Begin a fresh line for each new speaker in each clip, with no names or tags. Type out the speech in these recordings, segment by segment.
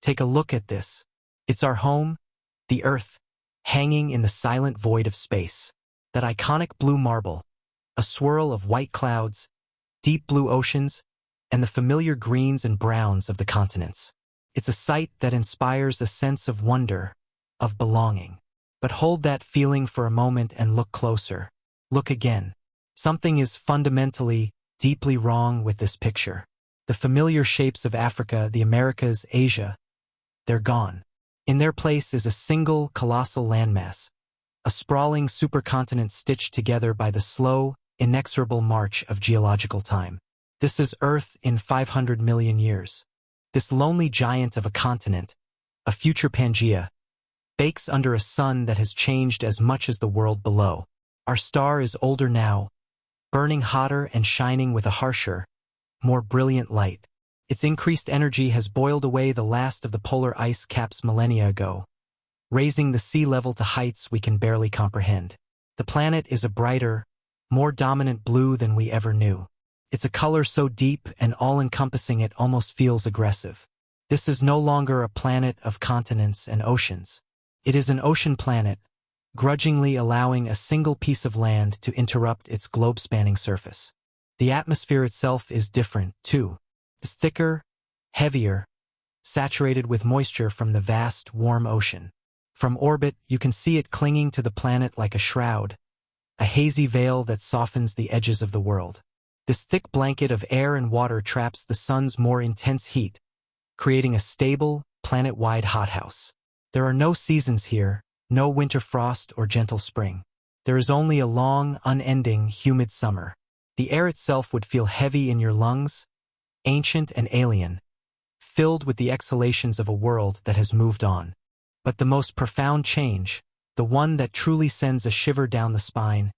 Take a look at this. It's our home, the Earth, hanging in the silent void of space. That iconic blue marble, a swirl of white clouds, deep blue oceans, and the familiar greens and browns of the continents. It's a sight that inspires a sense of wonder, of belonging. But hold that feeling for a moment and look closer. Look again. Something is fundamentally, deeply wrong with this picture. The familiar shapes of Africa, the Americas, Asia, they're gone. In their place is a single, colossal landmass, a sprawling supercontinent stitched together by the slow, inexorable march of geological time. This is Earth in 500 million years. This lonely giant of a continent, a future Pangaea, bakes under a sun that has changed as much as the world below. Our star is older now, burning hotter and shining with a harsher, more brilliant light. Its increased energy has boiled away the last of the polar ice caps millennia ago, raising the sea level to heights we can barely comprehend. The planet is a brighter, more dominant blue than we ever knew. It's a color so deep and all-encompassing it almost feels aggressive. This is no longer a planet of continents and oceans. It is an ocean planet, grudgingly allowing a single piece of land to interrupt its globe-spanning surface. The atmosphere itself is different, too. It's thicker, heavier, saturated with moisture from the vast, warm ocean. From orbit, you can see it clinging to the planet like a shroud, a hazy veil that softens the edges of the world. This thick blanket of air and water traps the sun's more intense heat, creating a stable, planet-wide hothouse. There are no seasons here, no winter frost or gentle spring. There is only a long, unending, humid summer. The air itself would feel heavy in your lungs, ancient and alien, filled with the exhalations of a world that has moved on. But the most profound change, the one that truly sends a shiver down the spine,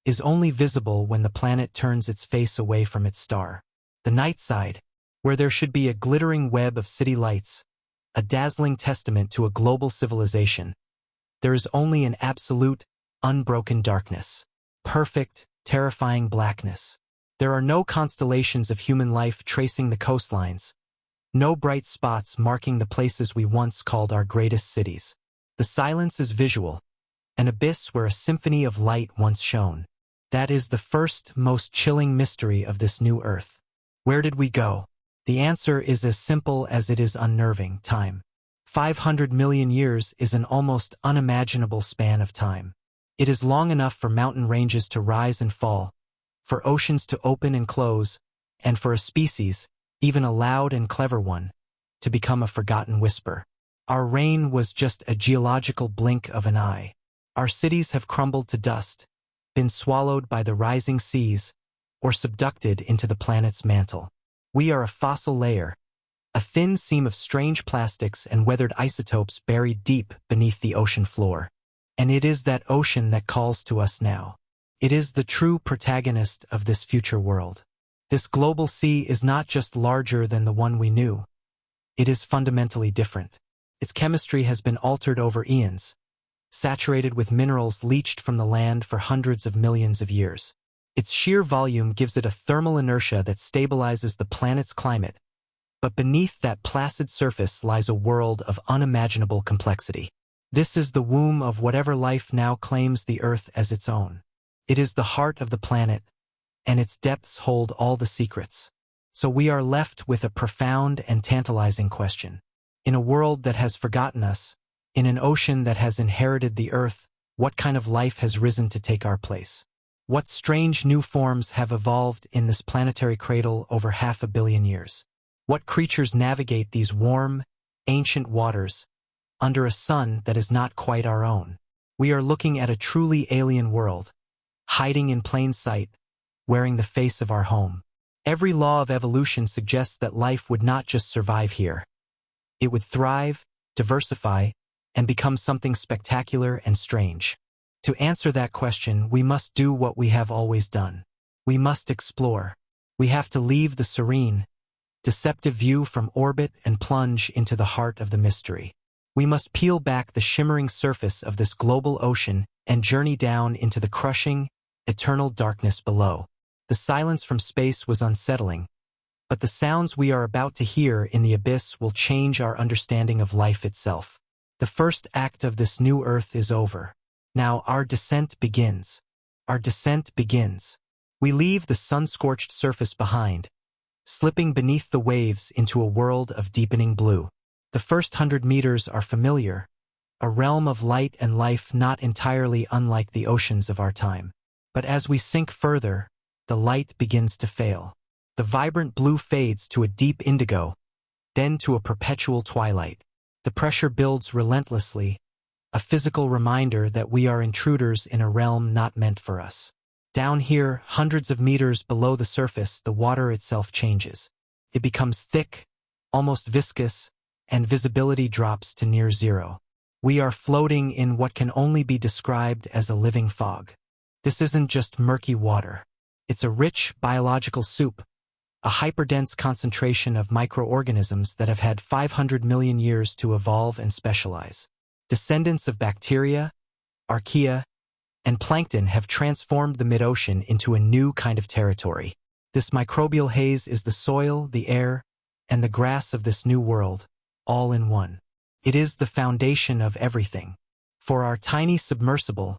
is only visible when the planet turns its face away from its star. The night side, where there should be a glittering web of city lights, a dazzling testament to a global civilization, there is only an absolute, unbroken darkness. Perfect, terrifying blackness. There are no constellations of human life tracing the coastlines, no bright spots marking the places we once called our greatest cities. The silence is visual, an abyss where a symphony of light once shone. That is the first, most chilling mystery of this new Earth. Where did we go? The answer is as simple as it is unnerving: time. 500 million years is an almost unimaginable span of time. It is long enough for mountain ranges to rise and fall, for oceans to open and close, and for a species, even a loud and clever one, to become a forgotten whisper. Our reign was just a geological blink of an eye. Our cities have crumbled to dust, been swallowed by the rising seas, or subducted into the planet's mantle. We are a fossil layer, a thin seam of strange plastics and weathered isotopes buried deep beneath the ocean floor. And it is that ocean that calls to us now. It is the true protagonist of this future world. This global sea is not just larger than the one we knew. It is fundamentally different. Its chemistry has been altered over eons, saturated with minerals leached from the land for hundreds of millions of years. Its sheer volume gives it a thermal inertia that stabilizes the planet's climate, but beneath that placid surface lies a world of unimaginable complexity. This is the womb of whatever life now claims the Earth as its own. It is the heart of the planet, and its depths hold all the secrets. So we are left with a profound and tantalizing question. In a world that has forgotten us, in an ocean that has inherited the Earth, what kind of life has risen to take our place? What strange new forms have evolved in this planetary cradle over 500 million years? What creatures navigate these warm, ancient waters under a sun that is not quite our own? We are looking at a truly alien world, hiding in plain sight, wearing the face of our home. Every law of evolution suggests that life would not just survive here. It would thrive, diversify, and become something spectacular and strange. To answer that question, we must do what we have always done. We must explore. We have to leave the serene, deceptive view from orbit and plunge into the heart of the mystery. We must peel back the shimmering surface of this global ocean and journey down into the crushing, eternal darkness below. The silence from space was unsettling, But the sounds we are about to hear in the abyss will change our understanding of life itself. The first act of this new earth is over. Now our descent begins. Our descent begins. We leave the sun-scorched surface behind, slipping beneath the waves into a world of deepening blue. The first 100 meters are familiar, a realm of light and life not entirely unlike the oceans of our time. But as we sink further, the light begins to fail. The vibrant blue fades to a deep indigo, then to a perpetual twilight. The pressure builds relentlessly, a physical reminder that we are intruders in a realm not meant for us. Down here, hundreds of meters below the surface, the water itself changes. It becomes thick, almost viscous, and visibility drops to near zero. We are floating in what can only be described as a living fog. This isn't just murky water. It's a rich biological soup, a hyperdense concentration of microorganisms that have had 500 million years to evolve and specialize. Descendants of bacteria, archaea, and plankton have transformed the mid-ocean into a new kind of territory. This microbial haze is the soil, the air, and the grass of this new world, all in one. It is the foundation of everything. For our tiny submersible,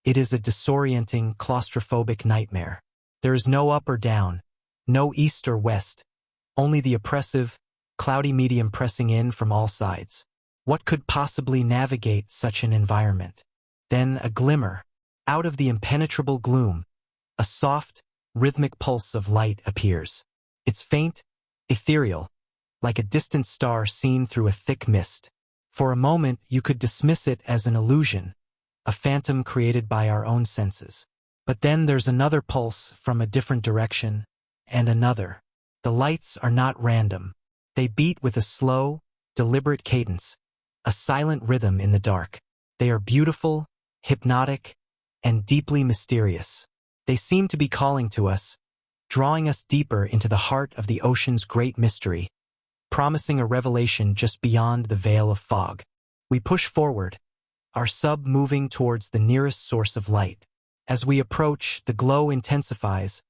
it is a disorienting, claustrophobic nightmare. There is no up or down, no east or west, only the oppressive, cloudy medium pressing in from all sides. What could possibly navigate such an environment? Then a glimmer. Out of the impenetrable gloom, a soft, rhythmic pulse of light appears. It's faint, ethereal, like a distant star seen through a thick mist. For a moment, you could dismiss it as an illusion, a phantom created by our own senses. But then there's another pulse from a different direction, and another. The lights are not random. They beat with a slow, deliberate cadence, a silent rhythm in the dark. They are beautiful, hypnotic, and deeply mysterious. They seem to be calling to us, drawing us deeper into the heart of the ocean's great mystery, promising a revelation just beyond the veil of fog. We push forward, our sub moving towards the nearest source of light. As we approach, the glow intensifies,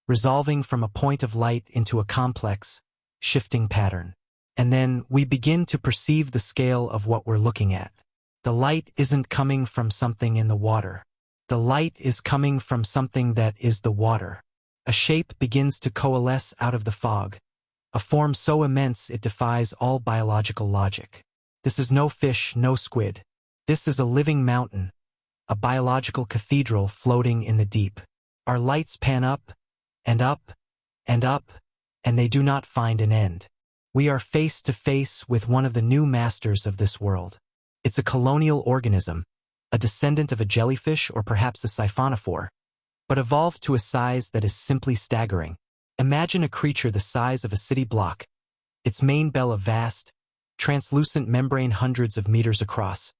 resolving from a point of light into a complex, shifting pattern. And then we begin to perceive the scale of what we're looking at. The light isn't coming from something in the water. The light is coming from something that is the water. A shape begins to coalesce out of the fog, a form so immense it defies all biological logic. This is no fish, no squid. This is a living mountain, a biological cathedral floating in the deep. Our lights pan up, and up, and up, and they do not find an end. We are face to face with one of the new masters of this world. It's a colonial organism, a descendant of a jellyfish or perhaps a siphonophore, but evolved to a size that is simply staggering. Imagine a creature the size of a city block, its main bell a vast, translucent membrane hundreds of meters across,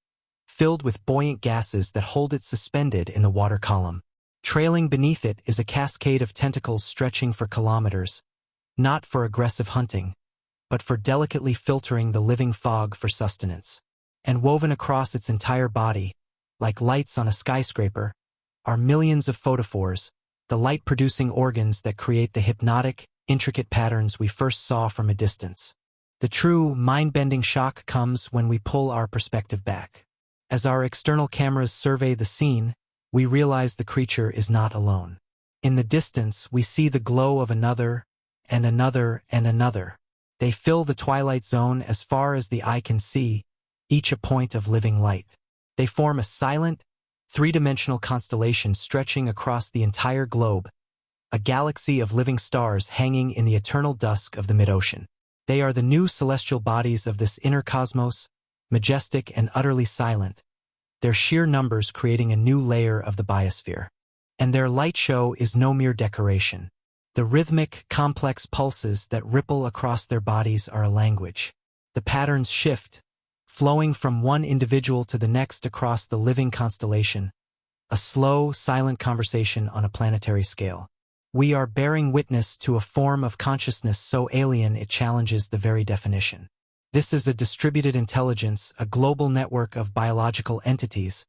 filled with buoyant gases that hold it suspended in the water column. Trailing beneath it is a cascade of tentacles stretching for kilometers, not for aggressive hunting, but for delicately filtering the living fog for sustenance. And woven across its entire body, like lights on a skyscraper, are millions of photophores, the light-producing organs that create the hypnotic, intricate patterns we first saw from a distance. The true, mind-bending shock comes when we pull our perspective back. As our external cameras survey the scene, we realize the creature is not alone. In the distance, we see the glow of another, and another, and another. They fill the twilight zone as far as the eye can see, each a point of living light. They form a silent, three-dimensional constellation stretching across the entire globe, a galaxy of living stars hanging in the eternal dusk of the mid-ocean. They are the new celestial bodies of this inner cosmos, majestic and utterly silent, their sheer numbers creating a new layer of the biosphere. And their light show is no mere decoration. The rhythmic, complex pulses that ripple across their bodies are a language. The patterns shift, flowing from one individual to the next across the living constellation, a slow, silent conversation on a planetary scale. We are bearing witness to a form of consciousness so alien it challenges the very definition. This is a distributed intelligence, a global network of biological entities,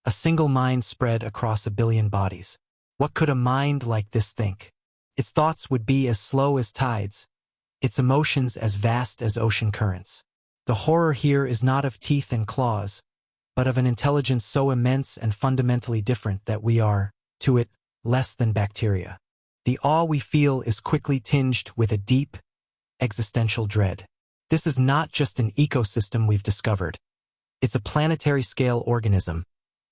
a single mind spread across a billion bodies. What could a mind like this think? Its thoughts would be as slow as tides, its emotions as vast as ocean currents. The horror here is not of teeth and claws, but of an intelligence so immense and fundamentally different that we are, to it, less than bacteria. The awe we feel is quickly tinged with a deep, existential dread. This is not just an ecosystem we've discovered. It's a planetary-scale organism,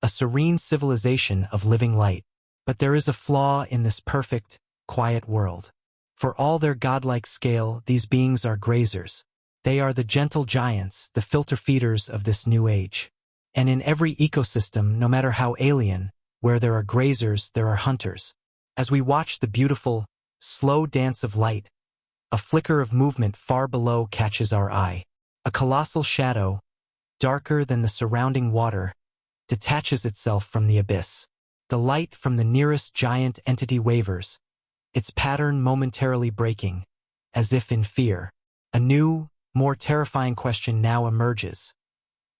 a serene civilization of living light. But there is a flaw in this perfect, quiet world. For all their godlike scale, these beings are grazers. They are the gentle giants, the filter feeders of this new age. And in every ecosystem, no matter how alien, where there are grazers, there are hunters. As we watch the beautiful, slow dance of light, a flicker of movement far below catches our eye. A colossal shadow, darker than the surrounding water, detaches itself from the abyss. The light from the nearest giant entity wavers, its pattern momentarily breaking, as if in fear. A new, more terrifying question now emerges.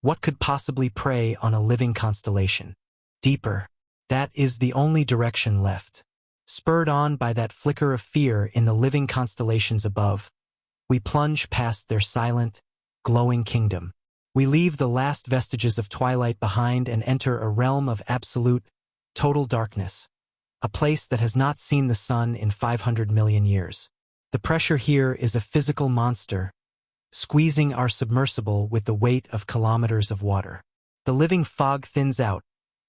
What could possibly prey on a living constellation? Deeper. That is the only direction left. Spurred on by that flicker of fear in the living constellations above, we plunge past their silent, glowing kingdom. We leave the last vestiges of twilight behind and enter a realm of absolute, total darkness, a place that has not seen the sun in 500 million years. The pressure here is a physical monster, squeezing our submersible with the weight of kilometers of water. The living fog thins out,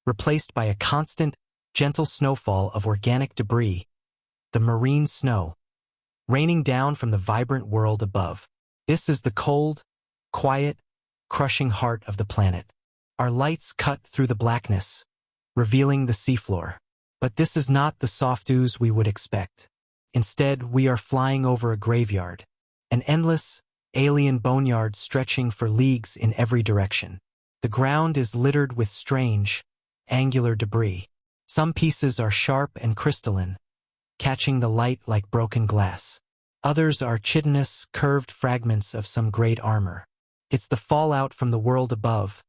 replaced by a constant, gentle snowfall of organic debris, the marine snow, raining down from the vibrant world above. This is the cold, quiet, crushing heart of the planet. Our lights cut through the blackness, revealing the seafloor. But this is not the soft ooze we would expect. Instead, we are flying over a graveyard, an endless, alien boneyard stretching for leagues in every direction. The ground is littered with strange, angular debris. Some pieces are sharp and crystalline, catching the light like broken glass. Others are chitinous, curved fragments of some great armor. It's the fallout from the world above,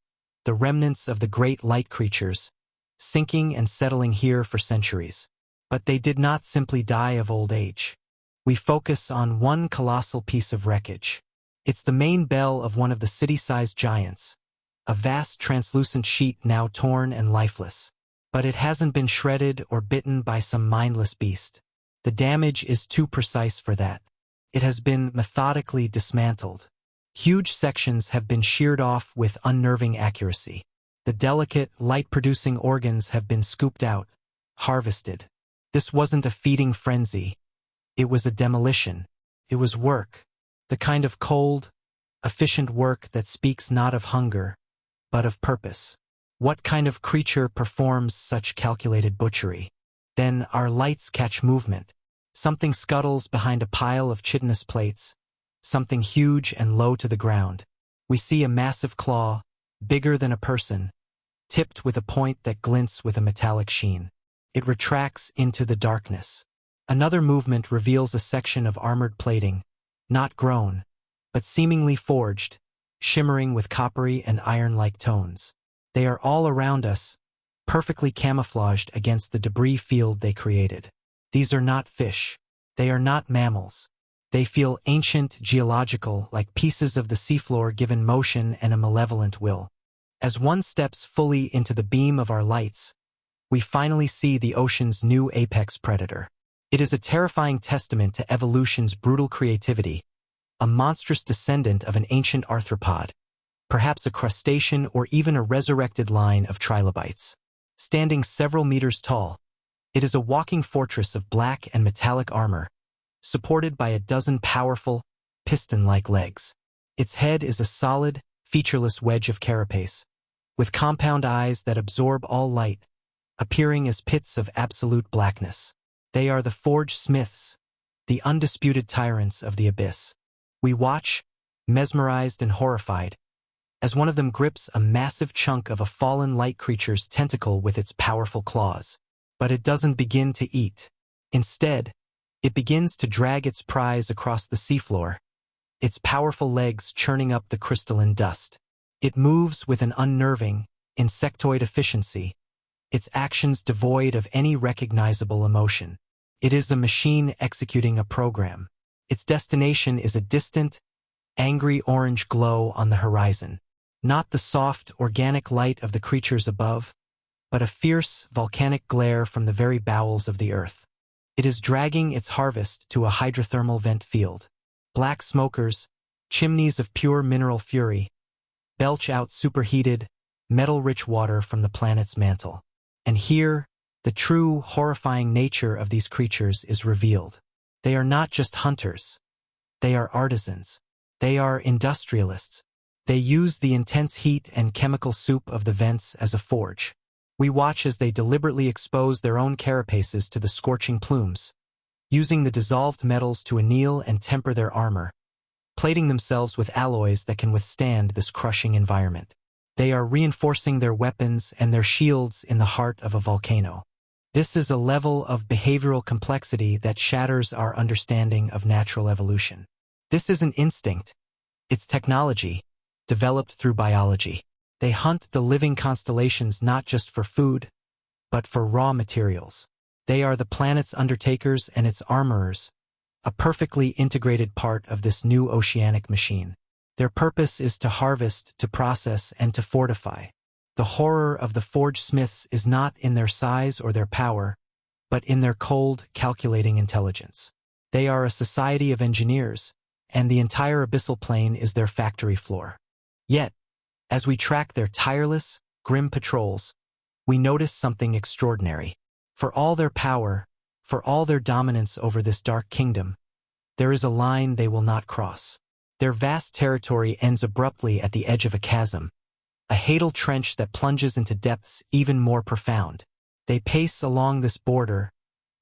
the remnants of the great light creatures, sinking and settling here for centuries. But they did not simply die of old age. We focus on one colossal piece of wreckage. It's the main bell of one of the city-sized giants, a vast translucent sheet now torn and lifeless. But it hasn't been shredded or bitten by some mindless beast. The damage is too precise for that. It has been methodically dismantled. Huge sections have been sheared off with unnerving accuracy. The delicate, light-producing organs have been scooped out, harvested. This wasn't a feeding frenzy. It was a demolition. It was work. The kind of cold, efficient work that speaks not of hunger, but of purpose. What kind of creature performs such calculated butchery? Then our lights catch movement. Something scuttles behind a pile of chitinous plates, something huge and low to the ground. We see a massive claw, bigger than a person, tipped with a point that glints with a metallic sheen. It retracts into the darkness. Another movement reveals a section of armored plating, not grown, but seemingly forged, shimmering with coppery and iron-like tones. They are all around us, perfectly camouflaged against the debris field they created. These are not fish. They are not mammals. They feel ancient, geological, like pieces of the seafloor given motion and a malevolent will. As one steps fully into the beam of our lights, we finally see the ocean's new apex predator. It is a terrifying testament to evolution's brutal creativity, a monstrous descendant of an ancient arthropod, perhaps a crustacean or even a resurrected line of trilobites. Standing several meters tall, it is a walking fortress of black and metallic armor, supported by a dozen powerful, piston-like legs. Its head is a solid, featureless wedge of carapace, with compound eyes that absorb all light, appearing as pits of absolute blackness. They are the forged smiths, the undisputed tyrants of the abyss. We watch, mesmerized and horrified, as one of them grips a massive chunk of a fallen light creature's tentacle with its powerful claws. But it doesn't begin to eat. Instead, it begins to drag its prize across the seafloor, its powerful legs churning up the crystalline dust. It moves with an unnerving, insectoid efficiency, its actions devoid of any recognizable emotion. It is a machine executing a program. Its destination is a distant, angry orange glow on the horizon. Not the soft, organic light of the creatures above, but a fierce, volcanic glare from the very bowels of the earth. It is dragging its harvest to a hydrothermal vent field. Black smokers, chimneys of pure mineral fury, belch out superheated, metal-rich water from the planet's mantle. And here, the true, horrifying nature of these creatures is revealed. They are not just hunters. They are artisans. They are industrialists. They use the intense heat and chemical soup of the vents as a forge. We watch as they deliberately expose their own carapaces to the scorching plumes, using the dissolved metals to anneal and temper their armor, plating themselves with alloys that can withstand this crushing environment. They are reinforcing their weapons and their shields in the heart of a volcano. This is a level of behavioral complexity that shatters our understanding of natural evolution. This isn't instinct. It's technology, developed through biology. They hunt the living constellations not just for food, but for raw materials. They are the planet's undertakers and its armorers, a perfectly integrated part of this new oceanic machine. Their purpose is to harvest, to process, and to fortify. The horror of the forge smiths is not in their size or their power, but in their cold, calculating intelligence. They are a society of engineers, and the entire abyssal plane is their factory floor. Yet, as we track their tireless, grim patrols, we notice something extraordinary. For all their power, for all their dominance over this dark kingdom, there is a line they will not cross. Their vast territory ends abruptly at the edge of a chasm, a hadal trench that plunges into depths even more profound. They pace along this border,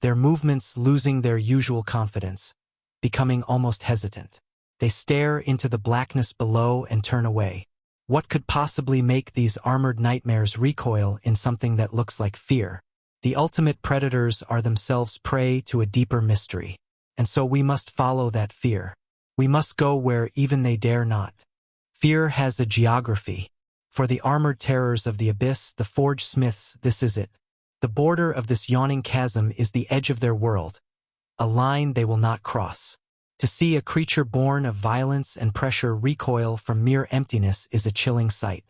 their movements losing their usual confidence, becoming almost hesitant. They stare into the blackness below and turn away. What could possibly make these armored nightmares recoil in something that looks like fear? The ultimate predators are themselves prey to a deeper mystery, and so we must follow that fear. We must go where even they dare not. Fear has a geography. For the armored terrors of the abyss, the forge smiths, this is it. The border of this yawning chasm is the edge of their world, a line they will not cross. To see a creature born of violence and pressure recoil from mere emptiness is a chilling sight.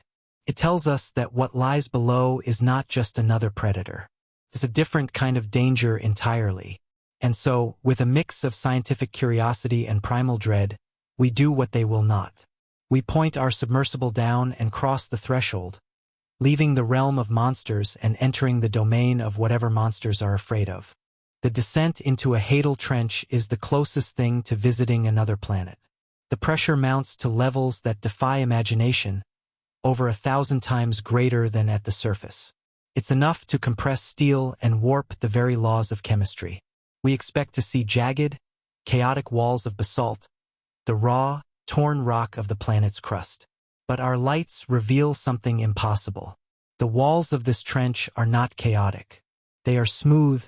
It tells us that what lies below is not just another predator. It's a different kind of danger entirely. And so, with a mix of scientific curiosity and primal dread, we do what they will not. We point our submersible down and cross the threshold, leaving the realm of monsters and entering the domain of whatever monsters are afraid of. The descent into a hadal trench is the closest thing to visiting another planet. The pressure mounts to levels that defy imagination, over 1,000 times greater than at the surface. It's enough to compress steel and warp the very laws of chemistry. We expect to see jagged, chaotic walls of basalt, the raw, torn rock of the planet's crust. But our lights reveal something impossible. The walls of this trench are not chaotic. They are smooth,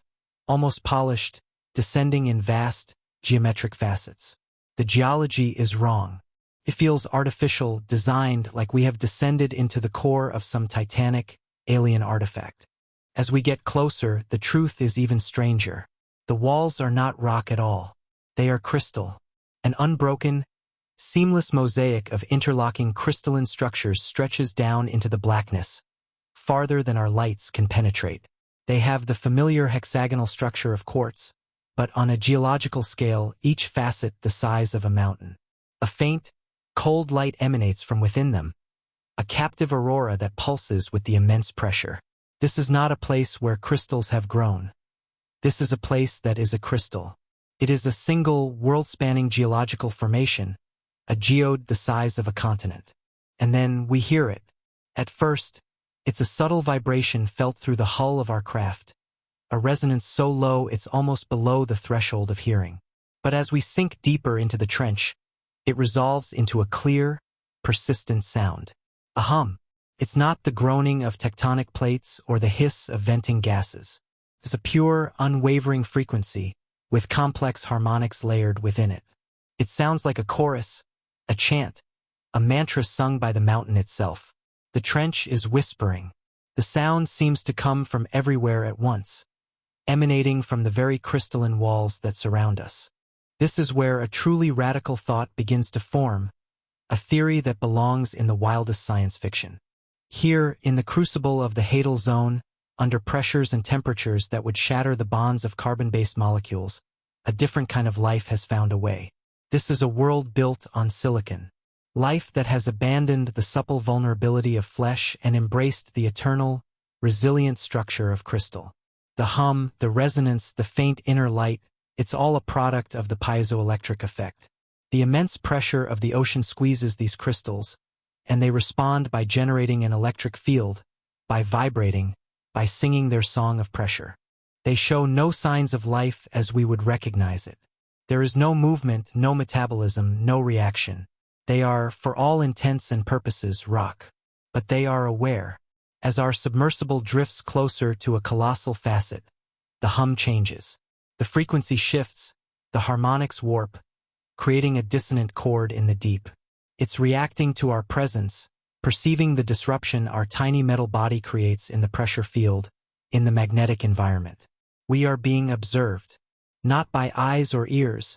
almost polished, descending in vast, geometric facets. The geology is wrong. It feels artificial, designed like we have descended into the core of some titanic, alien artifact. As we get closer, the truth is even stranger. The walls are not rock at all. They are crystal. An unbroken, seamless mosaic of interlocking crystalline structures stretches down into the blackness, farther than our lights can penetrate. They have the familiar hexagonal structure of quartz, but on a geological scale, each facet the size of a mountain. A faint, cold light emanates from within them, a captive aurora that pulses with the immense pressure. This is not a place where crystals have grown. This is a place that is a crystal. It is a single, world-spanning geological formation, a geode the size of a continent. And then we hear it. At first, it's a subtle vibration felt through the hull of our craft, a resonance so low it's almost below the threshold of hearing. But as we sink deeper into the trench, it resolves into a clear, persistent sound. A hum. It's not the groaning of tectonic plates or the hiss of venting gases. It's a pure, unwavering frequency, with complex harmonics layered within it. It sounds like a chorus, a chant, a mantra sung by the mountain itself. The trench is whispering. The sound seems to come from everywhere at once, emanating from the very crystalline walls that surround us. This is where a truly radical thought begins to form, a theory that belongs in the wildest science fiction. Here, in the crucible of the Hadal Zone, under pressures and temperatures that would shatter the bonds of carbon-based molecules, a different kind of life has found a way. This is a world built on silicon. Life that has abandoned the supple vulnerability of flesh and embraced the eternal, resilient structure of crystal. The hum, the resonance, the faint inner light, it's all a product of the piezoelectric effect. The immense pressure of the ocean squeezes these crystals, and they respond by generating an electric field, by vibrating, by singing their song of pressure. They show no signs of life as we would recognize it. There is no movement, no metabolism, no reaction. They are, for all intents and purposes, rock. But they are aware. As our submersible drifts closer to a colossal facet, the hum changes. The frequency shifts, the harmonics warp, creating a dissonant chord in the deep. It's reacting to our presence, perceiving the disruption our tiny metal body creates in the pressure field, in the magnetic environment. We are being observed, not by eyes or ears,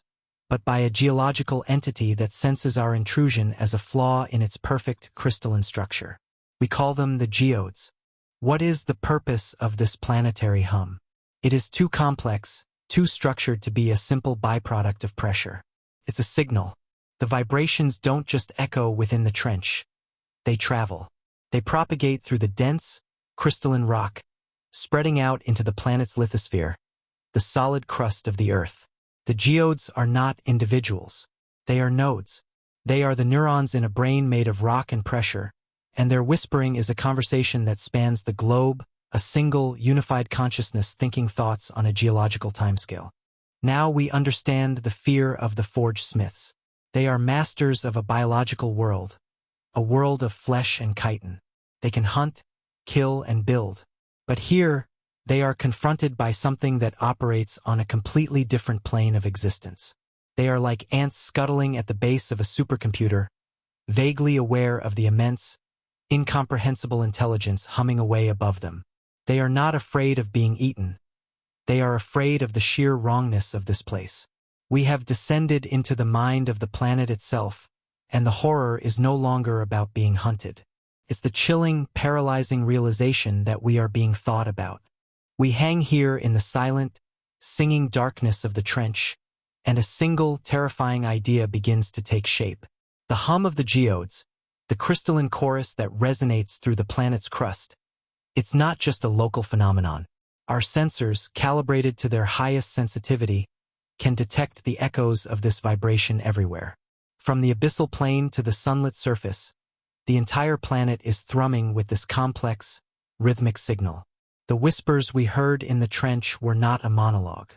but by a geological entity that senses our intrusion as a flaw in its perfect crystalline structure. We call them the geodes. What is the purpose of this planetary hum? It is too complex, too structured to be a simple byproduct of pressure. It's a signal. The vibrations don't just echo within the trench. They travel. They propagate through the dense, crystalline rock, spreading out into the planet's lithosphere, the solid crust of the Earth. The geodes are not individuals. They are nodes. They are the neurons in a brain made of rock and pressure, and their whispering is a conversation that spans the globe, a single, unified consciousness thinking thoughts on a geological timescale. Now we understand the fear of the forge smiths. They are masters of a biological world, a world of flesh and chitin. They can hunt, kill, and build. But here, they are confronted by something that operates on a completely different plane of existence. They are like ants scuttling at the base of a supercomputer, vaguely aware of the immense, incomprehensible intelligence humming away above them. They are not afraid of being eaten. They are afraid of the sheer wrongness of this place. We have descended into the mind of the planet itself, and the horror is no longer about being hunted. It's the chilling, paralyzing realization that we are being thought about. We hang here in the silent, singing darkness of the trench, and a single, terrifying idea begins to take shape. The hum of the geodes, the crystalline chorus that resonates through the planet's crust. It's not just a local phenomenon. Our sensors, calibrated to their highest sensitivity, can detect the echoes of this vibration everywhere. From the abyssal plane to the sunlit surface, the entire planet is thrumming with this complex, rhythmic signal. The whispers we heard in the trench were not a monologue.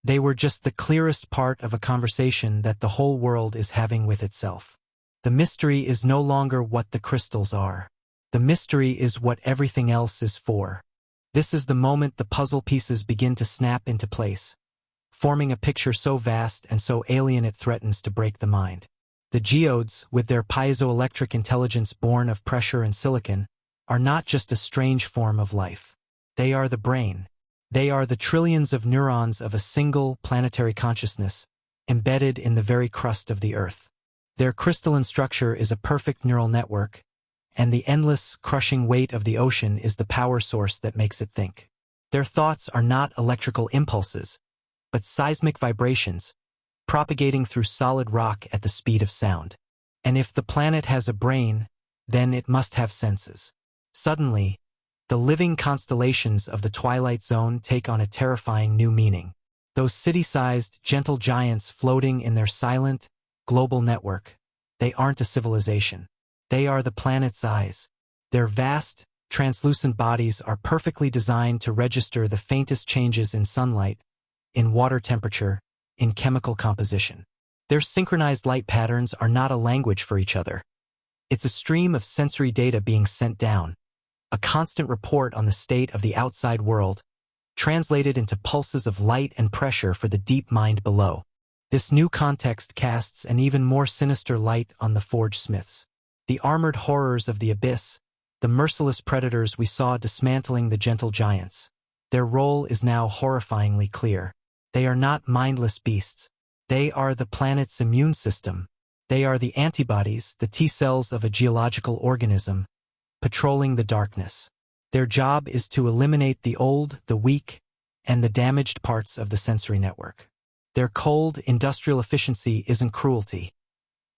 They were just the clearest part of a conversation that the whole world is having with itself. The mystery is no longer what the crystals are. The mystery is what everything else is for. This is the moment the puzzle pieces begin to snap into place, forming a picture so vast and so alien it threatens to break the mind. The geodes, with their piezoelectric intelligence born of pressure and silicon, are not just a strange form of life. They are the brain. They are the trillions of neurons of a single planetary consciousness, embedded in the very crust of the Earth. Their crystalline structure is a perfect neural network, and the endless, crushing weight of the ocean is the power source that makes it think. Their thoughts are not electrical impulses, but seismic vibrations, propagating through solid rock at the speed of sound. And if the planet has a brain, then it must have senses. Suddenly, the living constellations of the twilight zone take on a terrifying new meaning. Those city-sized, gentle giants floating in their silent, global network, they aren't a civilization. They are the planet's eyes. Their vast, translucent bodies are perfectly designed to register the faintest changes in sunlight, in water temperature, in chemical composition. Their synchronized light patterns are not a language for each other. It's a stream of sensory data being sent down, a constant report on the state of the outside world, translated into pulses of light and pressure for the deep mind below. This new context casts an even more sinister light on the forge smiths. The armored horrors of the abyss, the merciless predators we saw dismantling the gentle giants. Their role is now horrifyingly clear. They are not mindless beasts. They are the planet's immune system. They are the antibodies, the T cells of a geological organism, patrolling the darkness. Their job is to eliminate the old, the weak, and the damaged parts of the sensory network. Their cold, industrial efficiency isn't cruelty.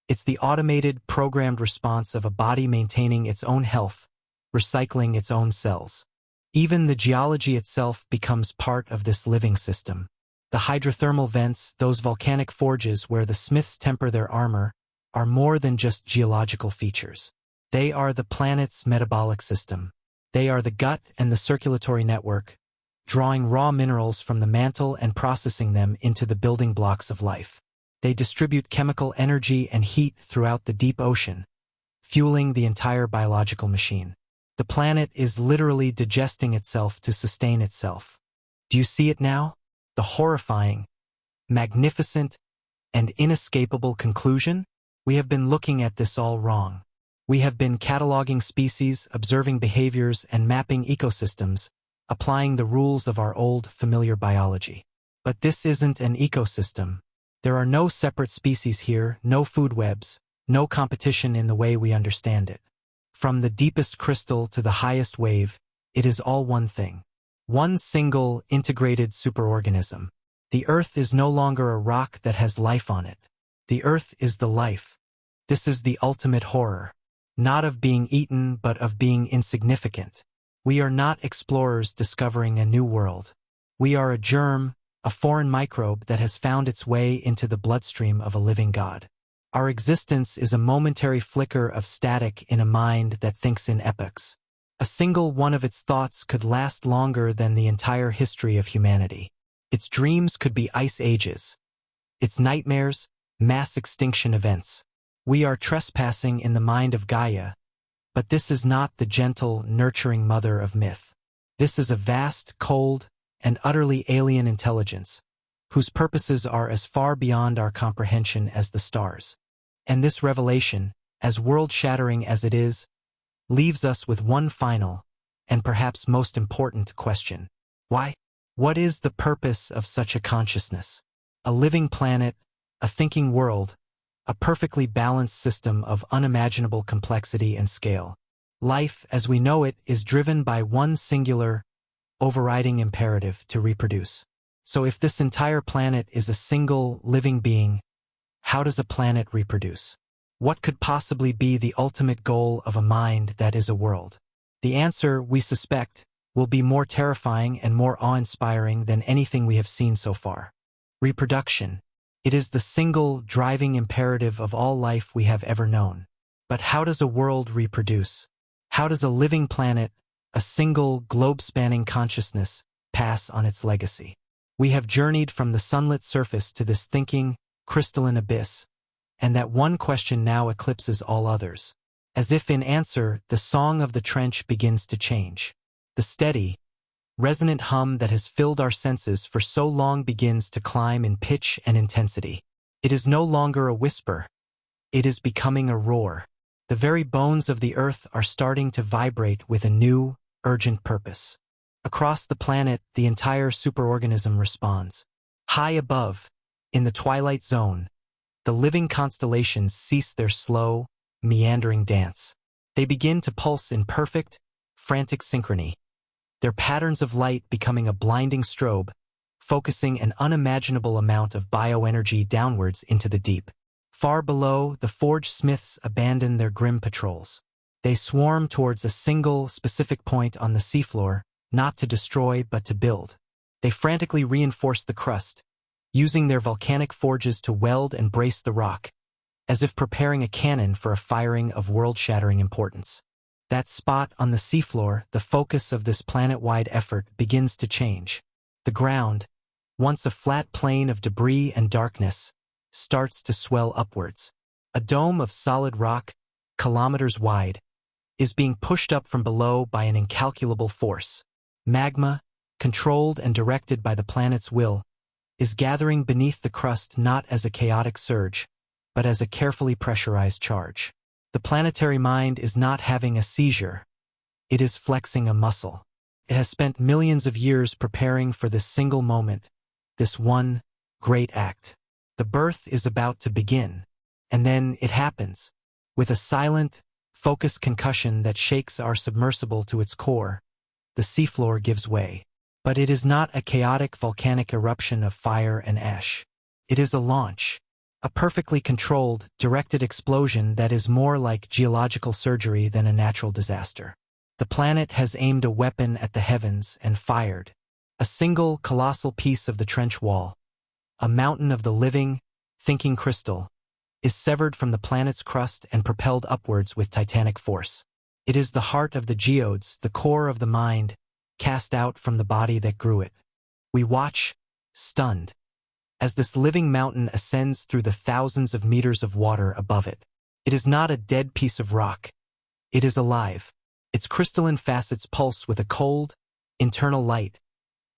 It's the automated, programmed response of a body maintaining its own health, recycling its own cells. Even the geology itself becomes part of this living system. The hydrothermal vents, those volcanic forges where the smiths temper their armor, are more than just geological features. They are the planet's metabolic system. They are the gut and the circulatory network, drawing raw minerals from the mantle and processing them into the building blocks of life. They distribute chemical energy and heat throughout the deep ocean, fueling the entire biological machine. The planet is literally digesting itself to sustain itself. Do you see it now? The horrifying, magnificent, and inescapable conclusion? We have been looking at this all wrong. We have been cataloging species, observing behaviors, and mapping ecosystems, applying the rules of our old, familiar biology. But this isn't an ecosystem. There are no separate species here, no food webs, no competition in the way we understand it. From the deepest crystal to the highest wave, it is all one thing. One single, integrated superorganism. The Earth is no longer a rock that has life on it. The Earth is the life. This is the ultimate horror. Not of being eaten, but of being insignificant. We are not explorers discovering a new world. We are a germ, a foreign microbe that has found its way into the bloodstream of a living God. Our existence is a momentary flicker of static in a mind that thinks in epochs. A single one of its thoughts could last longer than the entire history of humanity. Its dreams could be ice ages. Its nightmares, mass extinction events. We are trespassing in the mind of Gaia, but this is not the gentle, nurturing mother of myth. This is a vast, cold, and utterly alien intelligence, whose purposes are as far beyond our comprehension as the stars. And this revelation, as world-shattering as it is, leaves us with one final, and perhaps most important question. Why? What is the purpose of such a consciousness? A living planet, a thinking world, a perfectly balanced system of unimaginable complexity and scale. Life, as we know it, is driven by one singular, overriding imperative to reproduce. So if this entire planet is a single, living being, how does a planet reproduce? What could possibly be the ultimate goal of a mind that is a world? The answer, we suspect, will be more terrifying and more awe-inspiring than anything we have seen so far. Reproduction. It is the single, driving imperative of all life we have ever known. But how does a world reproduce? How does a living planet, a single, globe-spanning consciousness, pass on its legacy? We have journeyed from the sunlit surface to this thinking, crystalline abyss, and that one question now eclipses all others. As if in answer, the song of the trench begins to change. The steady, resonant hum that has filled our senses for so long begins to climb in pitch and intensity. It is no longer a whisper. It is becoming a roar. The very bones of the earth are starting to vibrate with a new, urgent purpose. Across the planet, the entire superorganism responds. High above, in the twilight zone, the living constellations cease their slow, meandering dance. They begin to pulse in perfect, frantic synchrony, their patterns of light becoming a blinding strobe, focusing an unimaginable amount of bioenergy downwards into the deep. Far below, the forge smiths abandon their grim patrols. They swarm towards a single, specific point on the seafloor, not to destroy but to build. They frantically reinforce the crust, using their volcanic forges to weld and brace the rock, as if preparing a cannon for a firing of world-shattering importance. That spot on the seafloor, the focus of this planet-wide effort, begins to change. The ground, once a flat plain of debris and darkness, starts to swell upwards. A dome of solid rock, kilometers wide, is being pushed up from below by an incalculable force. Magma, controlled and directed by the planet's will, is gathering beneath the crust not as a chaotic surge, but as a carefully pressurized charge. The planetary mind is not having a seizure. It is flexing a muscle. It has spent millions of years preparing for this single moment, this one great act. The birth is about to begin. And then it happens. With a silent, focused concussion that shakes our submersible to its core, the seafloor gives way. But it is not a chaotic volcanic eruption of fire and ash. It is a launch. A perfectly controlled, directed explosion that is more like geological surgery than a natural disaster. The planet has aimed a weapon at the heavens and fired. A single, colossal piece of the trench wall, a mountain of the living, thinking crystal, is severed from the planet's crust and propelled upwards with titanic force. It is the heart of the geodes, the core of the mind, cast out from the body that grew it. We watch, stunned, as this living mountain ascends through the thousands of meters of water above it. It is not a dead piece of rock. It is alive. Its crystalline facets pulse with a cold, internal light,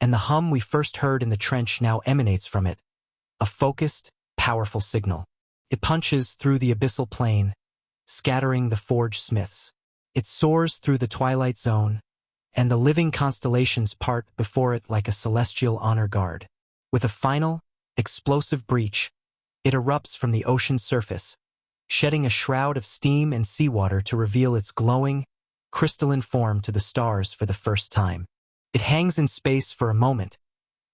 and the hum we first heard in the trench now emanates from it, a focused, powerful signal. It punches through the abyssal plain, scattering the forge smiths. It soars through the twilight zone, and the living constellations part before it like a celestial honor guard. With a final, explosive breach, it erupts from the ocean's surface, shedding a shroud of steam and seawater to reveal its glowing, crystalline form to the stars for the first time. It hangs in space for a moment,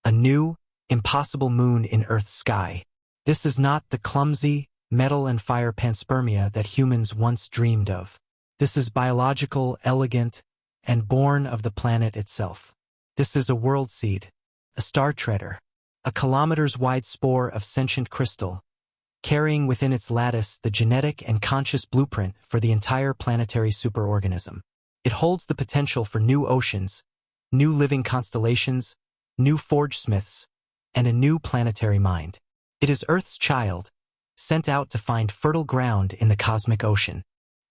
a new, impossible moon in Earth's sky. This is not the clumsy, metal and fire panspermia that humans once dreamed of. This is biological, elegant, and born of the planet itself. This is a world seed, a star treader, a kilometers-wide spore of sentient crystal, carrying within its lattice the genetic and conscious blueprint for the entire planetary superorganism. It holds the potential for new oceans, new living constellations, new forge smiths, and a new planetary mind. It is Earth's child, sent out to find fertile ground in the cosmic ocean,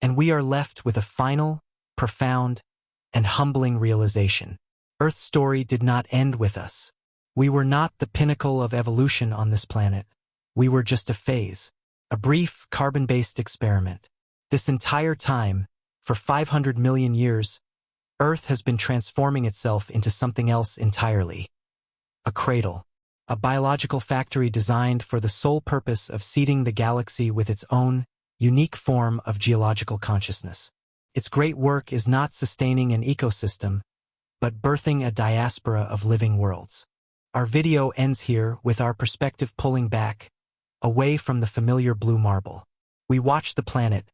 and we are left with a final, profound, and humbling realization. Earth's story did not end with us. We were not the pinnacle of evolution on this planet. We were just a phase, a brief carbon-based experiment. This entire time, for 500 million years, Earth has been transforming itself into something else entirely. A cradle, a biological factory designed for the sole purpose of seeding the galaxy with its own, unique form of geological consciousness. Its great work is not sustaining an ecosystem, but birthing a diaspora of living worlds. Our video ends here with our perspective pulling back, away from the familiar blue marble. We watch the planet,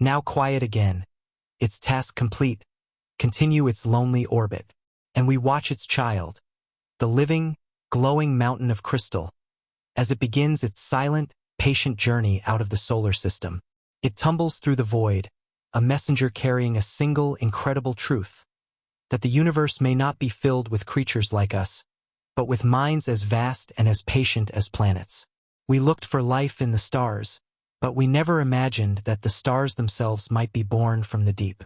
now quiet again, its task complete, continue its lonely orbit, and we watch its child, the living, glowing mountain of crystal, as it begins its silent, patient journey out of the solar system. It tumbles through the void, a messenger carrying a single, incredible truth, that the universe may not be filled with creatures like us, but with minds as vast and as patient as planets. We looked for life in the stars, but we never imagined that the stars themselves might be born from the deep.